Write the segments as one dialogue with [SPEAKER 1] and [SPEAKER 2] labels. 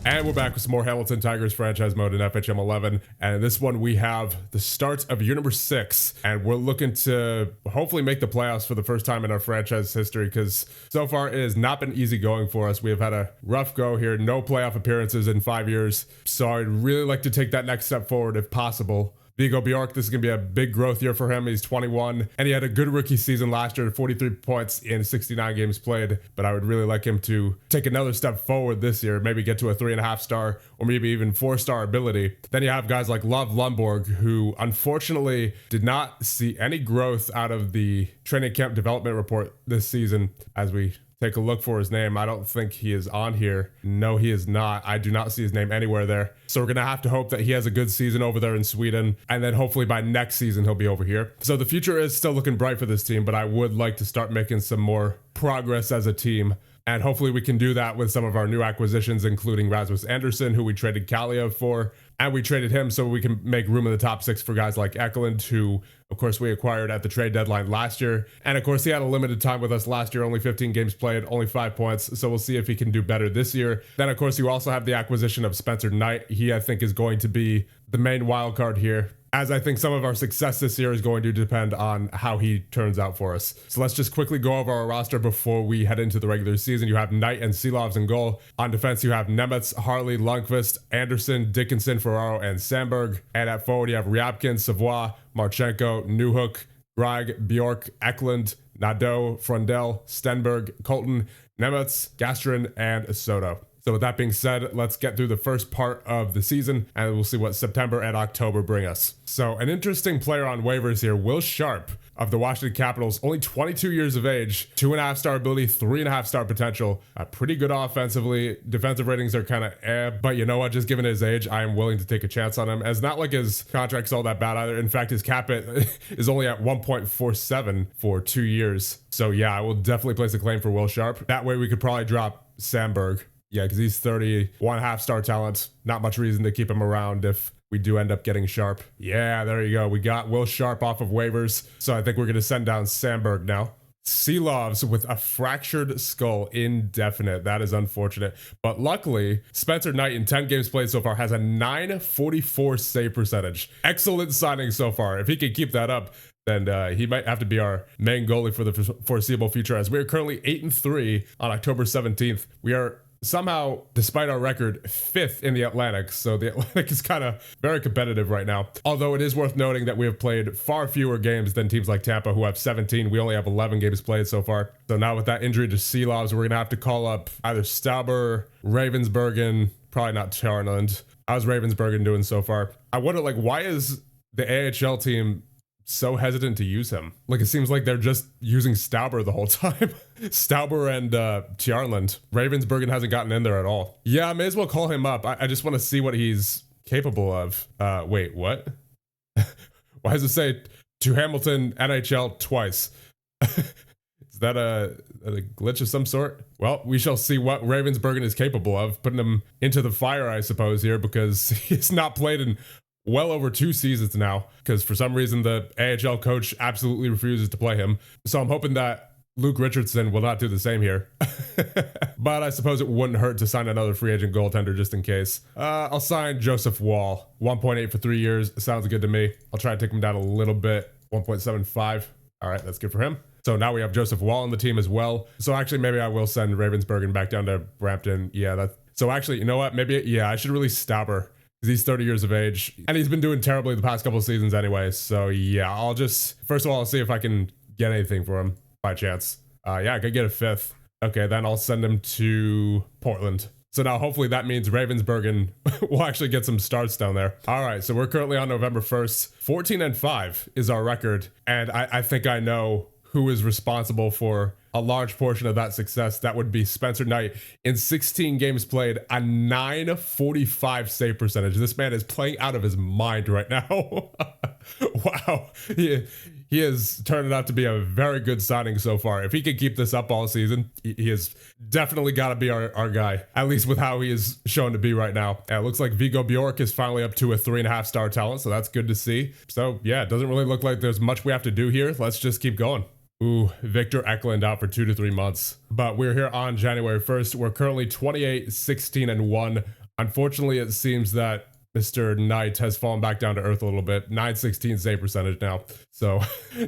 [SPEAKER 1] And we're back with some more Hamilton Tigers franchise mode in FHM 11. And in this one, we have the start of year number 6. And we're looking to hopefully make the playoffs for the first time in our franchise history, because so far it has not been easy going for us. We have had a rough go here, no playoff appearances in 5 years. So I'd really like to take that next step forward if possible. Viggo Bjork, this is going to be a big growth year for him. He's 21, and he had a good rookie season last year, 43 points in 69 games played. But I would really like him to take another step forward this year, maybe get to a 3.5 star or maybe even 4-star ability. Then you have guys like Love Lundborg, who unfortunately did not see any growth out of the training camp development report this season. As we take a look for his name, I don't think he is on here. No, he is not. I do not see his name anywhere there. So we're going to have to hope that he has a good season over there in Sweden. And then hopefully by next season, he'll be over here. So the future is still looking bright for this team, but I would like to start making some more progress as a team. And hopefully we can do that with some of our new acquisitions, including Rasmus Andersson, who we traded Kaliev for. And we traded him so we can make room in the top 6 for guys like Eklund, who, of course, we acquired at the trade deadline last year. And, of course, he had a limited time with us last year, only 15 games played, only 5 points. So we'll see if he can do better this year. Then, of course, you also have the acquisition of Spencer Knight. He, I think, is going to be the main wild card here, as I think some of our success this year is going to depend on how he turns out for us. So let's just quickly go over our roster before we head into the regular season. You have Knight and Silovs in goal. On defense, you have Nemetz, Harley, Lundqvist, Anderson, Dickinson, Ferraro, and Sandberg. And at forward, you have Ryabkin, Savoie, Marchenko, Newhook, Greg, Bjork, Eklund, Nadeau, Frundell, Stenberg, Colton, Nemetz, Gastrin, and Soto. So with that being said, let's get through the first part of the season, and we'll see what September and October bring us. So an interesting player on waivers here, Will Sharp of the Washington Capitals, only 22 years of age, 2.5 star ability, 3.5 star potential, pretty good offensively. Defensive ratings are kind of but you know what, just given his age, I am willing to take a chance on him. It's not like his contract's all that bad either. In fact, his cap hit is only at 1.47 for 2 years. So yeah, I will definitely place a claim for Will Sharp. That way we could probably drop Sandberg. Yeah, because he's 30, 1.5 star talent. Not much reason to keep him around if we do end up getting Sharp. Yeah, there you go. We got Will Sharp off of waivers. So I think we're going to send down Sandberg now. Silovs with a fractured skull, indefinite. That is unfortunate. But luckily, Spencer Knight in 10 games played so far has a 944 save percentage. Excellent signing so far. If he can keep that up, then he might have to be our main goalie for the foreseeable future, as we are currently 8-3 on October 17th. We are somehow, despite our record, 5th in the Atlantic. So the Atlantic is kind of very competitive right now. Although it is worth noting that we have played far fewer games than teams like Tampa, who have 17. We only have 11 games played so far. So now with that injury to Silovs, we're going to have to call up either Stauber, Ravensbergen, probably not Charland. How's Ravensbergen doing so far? I wonder, like, why is the AHL team so hesitant to use him? Like, it seems like they're just using Stauber the whole time. Stauber and Tjarland. Ravensbergen hasn't gotten in there at all. Yeah, I may as well call him up. I just want to see what he's capable of. Wait, what? Why does it say to Hamilton NHL twice? Is that a glitch of some sort? Well, we shall see what Ravensbergen is capable of. Putting him into the fire, I suppose, here, because he's not played in well over 2 seasons now, because for some reason the AHL coach absolutely refuses to play him. So I'm hoping that Luke Richardson will not do the same here. But I suppose it wouldn't hurt to sign another free agent goaltender just in case. I'll sign Joseph Wall. 1.8 for 3 years. Sounds good to me. I'll try to take him down a little bit. 1.75. All right, that's good for him. So now we have Joseph Wall on the team as well. So actually, maybe I will send Ravensbergen back down to Brampton. Yeah, so actually, you know what? Maybe, yeah, I should release Stauber, because he's 30 years of age, and he's been doing terribly the past couple of seasons anyway. So yeah, I'll just, first of all, I'll see if I can get anything for him by chance. Yeah, I could get a 5th. Okay, then I'll send him to Portland. So now hopefully that means Ravensbergen will actually get some starts down there. All right, so we're currently on November 1st. 14-5 is our record, and I think I know who is responsible for a large portion of that success. That would be Spencer Knight. In 16 games played, a 945 save percentage. This man is playing out of his mind right now. Wow. He has turned out to be a very good signing so far. If he can keep this up all season, he has definitely got to be our guy, at least with how he is shown to be right now. And it looks like Viggo Bjork is finally up to a 3.5 star talent, so that's good to see. So yeah, it doesn't really look like there's much we have to do here. Let's just keep going. Ooh, Victor Eklund out for 2 to 3 months. But we're here on January 1st. We're currently 28, 16, and 1 Unfortunately, it seems that Mr. Knight has fallen back down to earth a little bit. 916 save percentage now. So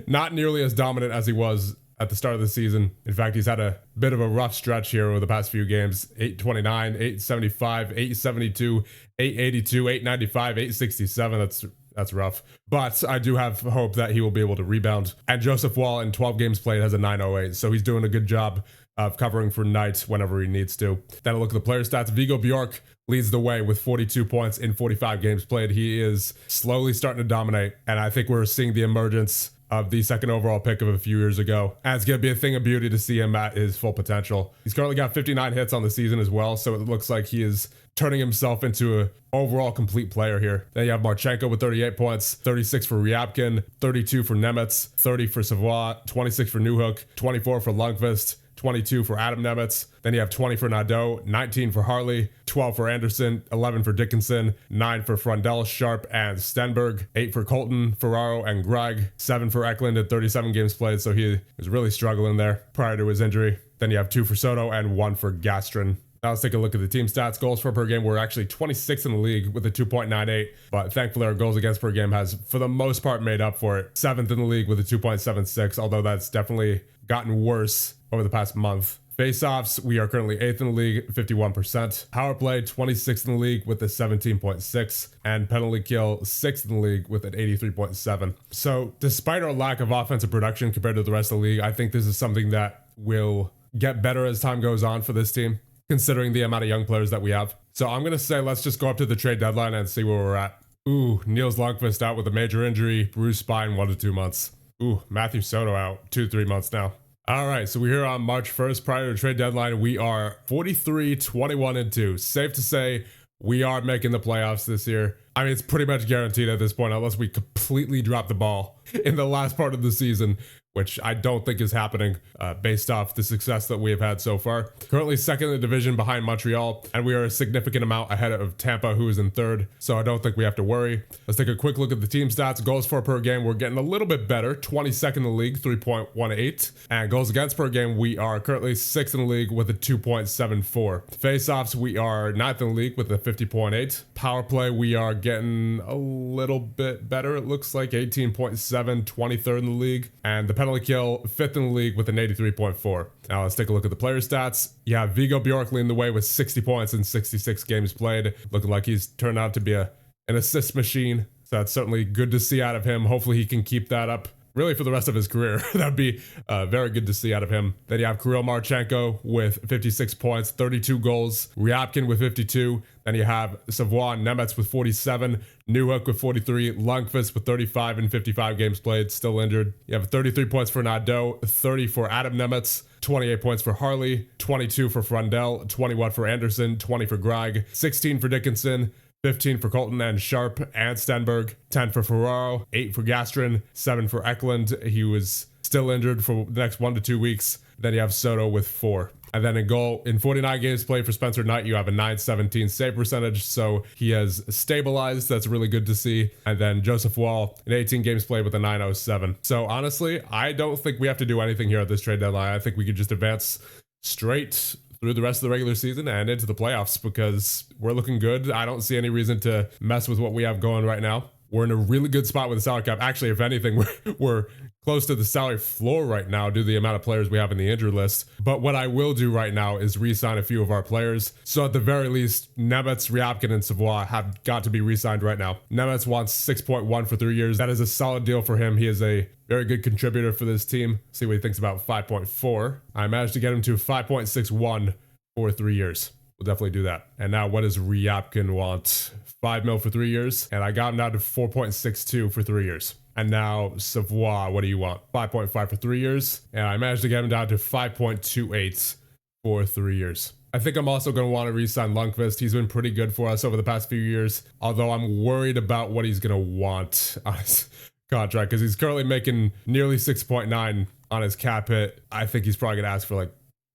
[SPEAKER 1] not nearly as dominant as he was at the start of the season. In fact, he's had a bit of a rough stretch here over the past few games. 829, 875, 872, 882, 895, 867. That's rough. But I do have hope that he will be able to rebound. And Joseph Wall in 12 games played has a 908. So he's doing a good job of covering for Knight whenever he needs to. Then a look at the player stats. Vigo Bjork leads the way with 42 points in 45 games played. He is slowly starting to dominate. And I think we're seeing the emergence of the second overall pick of a few years ago. And it's going to be a thing of beauty to see him at his full potential. He's currently got 59 hits on the season as well, so it looks like he is turning himself into an overall complete player here. Then you have Marchenko with 38 points, 36 for Ryabkin, 32 for Nemetz, 30 for Savoie, 26 for Newhook, 24 for Lundqvist, 22 for Adam Nemetz. Then you have 20 for Nadeau, 19 for Hartley, 12 for Anderson, 11 for Dickinson, 9 for Frundell, Sharp, and Stenberg, 8 for Colton, Ferraro, and Gregg, 7 for Eklund at 37 games played, so he was really struggling there prior to his injury. Then you have 2 for Soto and 1 for Gastrin. Now let's take a look at the team stats. Goals for per game, we're actually 26th in the league with a 2.98, but thankfully our goals against per game has, for the most part, made up for it. 7th in the league with a 2.76, although that's definitely gotten worse over the past month. Face-offs, we are currently 8th in the league, 51%. Power play, 26th in the league with a 17.6. And penalty kill, 6th in the league with an 83.7. So despite our lack of offensive production compared to the rest of the league, I think this is something that will get better as time goes on for this team, considering the amount of young players that we have. So I'm going to say let's just go up to the trade deadline and see where we're at. Ooh, Niels Lundqvist out with a major injury, bruised spine, 1 to 2 months. Ooh, Matthew Soto out, 2-3 months now. All right, so we're here on March 1st. Prior to the trade deadline, we are 43, 21, and 2. Safe to say we are making the playoffs this year. I mean, it's pretty much guaranteed at this point, unless we completely drop the ball in the last part of the season, which I don't think is happening based off the success that we have had so far. Currently second in the division behind Montreal, and we are a significant amount ahead of Tampa, who is in third, so I don't think we have to worry. Let's take a quick look at the team stats. Goals for per game, we're getting a little bit better. 22nd in the league, 3.18. And goals against per game, we are currently 6th in the league with a 2.74. Face-offs, we are 9th in the league with a 50.8. Power play, we are getting a little bit better. It looks like 18.7, 23rd in the league. And the penalty kill, 5th in the league with an 83.4. Now let's take a look at the player stats. You have Vigo Bjork leading the way with 60 points in 66 games played. Looking like he's turned out to be an assist machine. So that's certainly good to see out of him. Hopefully he can keep that up really for the rest of his career. That'd be very good to see out of him. Then you have Kirill Marchenko with 56 points, 32 goals. Ryabkin with 52. Then you have Savoie and Nemetz with 47. Newhook with 43. Lundqvist with 35 and 55 games played, still injured. You have 33 points for Nadeau, 30 for Adam Nemetz, 28 points for Hartley, 22 for Frundell, 21 for Anderson, 20 for Gregg, 16 for Dickinson, 15 for Colton and Sharp and Stenberg, 10 for Ferraro, 8 for Gastrin, 7 for Eklund. He was still injured for the next 1 to 2 weeks. Then you have Soto with 4. And then in goal, in 49 games played for Spencer Knight, you have a 917 save percentage. So he has stabilized. That's really good to see. And then Joseph Wall in 18 games played with a 907. So honestly, I don't think we have to do anything here at this trade deadline. I think we could just advance straight through the rest of the regular season and into the playoffs because we're looking good. I don't see any reason to mess with what we have going right now. We're in a really good spot with the salary cap. Actually, if anything, we're close to the salary floor right now due to the amount of players we have in the injured list. But what I will do right now is re-sign a few of our players. So at the very least, Nemetz, Ryabkin, and Savoie have got to be re-signed right now. Nemetz wants 6.1 for 3 years. That is a solid deal for him. He is a very good contributor for this team. See what he thinks about 5.4. I managed to get him to 5.61 for 3 years. We'll definitely do that. And now what does Ryabkin want? 5 mil for 3 years. And I got him down to 4.62 for 3 years. And now Savoie, what do you want? 5.5 for 3 years. And I managed to get him down to 5.28 for 3 years. I think I'm also going to want to re-sign Lundqvist. He's been pretty good for us over the past few years. Although I'm worried about what he's going to want on his contract. Because he's currently making nearly 6.9 on his cap hit. I think he's probably going to ask for like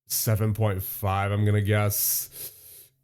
[SPEAKER 1] 7.5, I'm going to guess.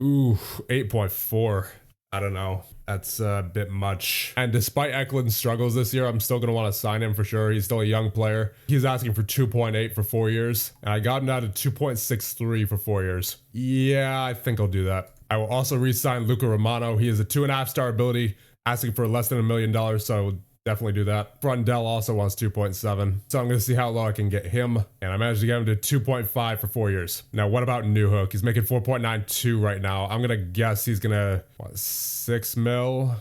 [SPEAKER 1] Ooh, 8.4. I don't know. That's a bit much. And despite Eklund's struggles this year, I'm still going to want to sign him for sure. He's still a young player. He's asking for 2.8 for 4 years. And I got him down to 2.63 for 4 years. Yeah, I think I'll do that. I will also re-sign Luca Romano. He is a 2.5-star ability, asking for less than $1 million, so I will definitely do that. Frondell also wants 2.7, so I'm going to see how low I can get him, and I managed to get him to 2.5 for 4 years. Now, what about New Hook? He's making 4.92 right now. I'm going to guess he's going to, 6 mil?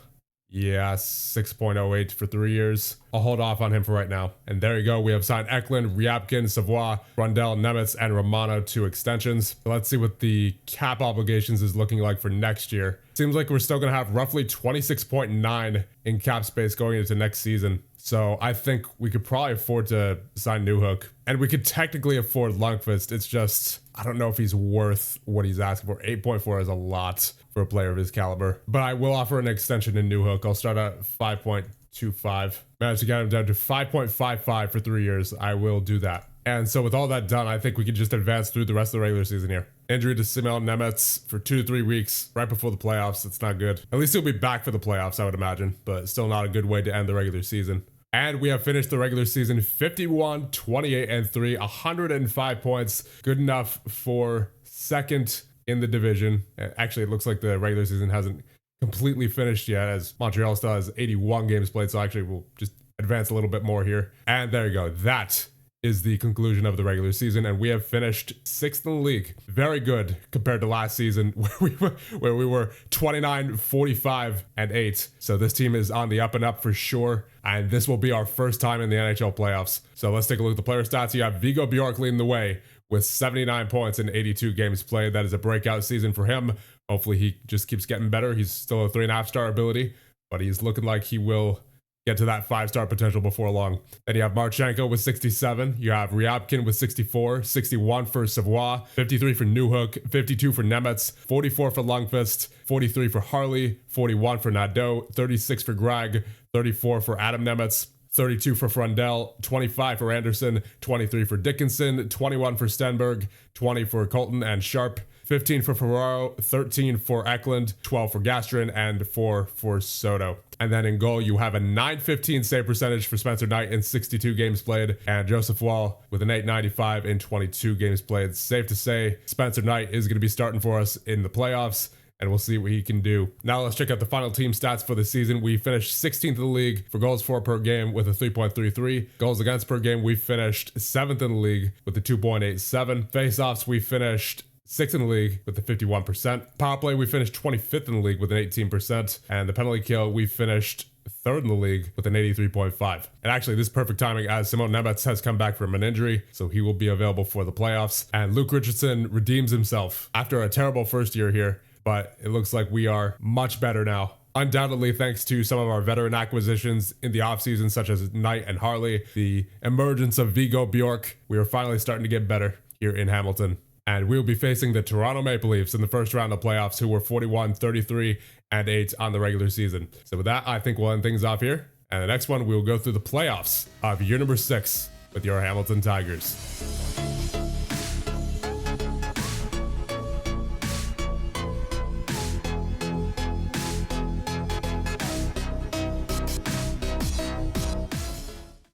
[SPEAKER 1] Yeah, 6.08 for 3 years. I'll hold off on him for right now. And there you go. We have signed Eklund, Ryabkin, Savoy, Rondell, Nemitz, and Romano to extensions. So let's see what the cap obligations is looking like for next year. Seems like we're still going to have roughly 26.9 in cap space going into next season. So I think we could probably afford to sign New Hook. And we could technically afford Lundqvist. It's just, I don't know if he's worth what he's asking for. 8.4 is a lot for a player of his caliber. But I will offer an extension in New Hook. I'll start at 5.25. Managed to get him down to 5.55 for 3 years. I will do that. And so with all that done, I think we can just advance through the rest of the regular season here. Injury to Simon Nemitz for 2 to 3 weeks right before the playoffs. It's not good. At least he'll be back for the playoffs, I would imagine, but still not a good way to end the regular season. And we have finished the regular season 51, 28, and 3, 105 points. Good enough for second in the division. Actually, it looks like the regular season hasn't completely finished yet, as Montreal still has 81 games played. So actually, we'll just advance a little bit more here. And there you go. That is the conclusion of the regular season, and we have finished 6th in the league. Very good compared to last season where we were 29, 45, and 8. So this team is on the up and up for sure, and this will be our first time in the NHL playoffs. So let's take a look at the player stats. You have Viggo Bjork leading the way with 79 points in 82 games played. That is a breakout season for him. Hopefully he just keeps getting better. He's still a 3.5-star ability, but he's looking like he will get to that 5-star potential before long. Then you have Marchenko with 67. You have Ryabkin with 64, 61 for Savoy, 53 for New Hook, 52 for Nemitz, 44 for Lundqvist, 43 for Harley, 41 for Nadeau, 36 for Gregg, 34 for Adam Nemitz, 32 for Frondell, 25 for Anderson, 23 for Dickinson, 21 for Stenberg, 20 for Colton and Sharp, 15 for Ferraro, 13 for Eklund, 12 for Gastrin, and 4 for Soto. And then in goal, you have a .915 save percentage for Spencer Knight in 62 games played, and Joseph Wall with an .895 in 22 games played. Safe to say, Spencer Knight is going to be starting for us in the playoffs, and we'll see what he can do. Now let's check out the final team stats for the season. We finished 16th in the league for goals for per game with a 3.33. Goals against per game, we finished 7th in the league with a 2.87. Face-offs, we finished 6th in the league with a 51%. Power play, we finished 25th in the league with an 18%. And the penalty kill, we finished 3rd in the league with an 83.5. And actually, this is perfect timing as Simon Nemitz has come back from an injury, so he will be available for the playoffs. And Luke Richardson redeems himself after a terrible first year here, but it looks like we are much better now. Undoubtedly, thanks to some of our veteran acquisitions in the offseason, such as Knight and Harley, the emergence of Viggo Bjork, we are finally starting to get better here in Hamilton. And we'll be facing the Toronto Maple Leafs in the first round of playoffs, who were 41, 33, and 8 on the regular season. So with that, I think we'll end things off here. And the next one, we'll go through the playoffs of year number 6 with your Hamilton Tigers.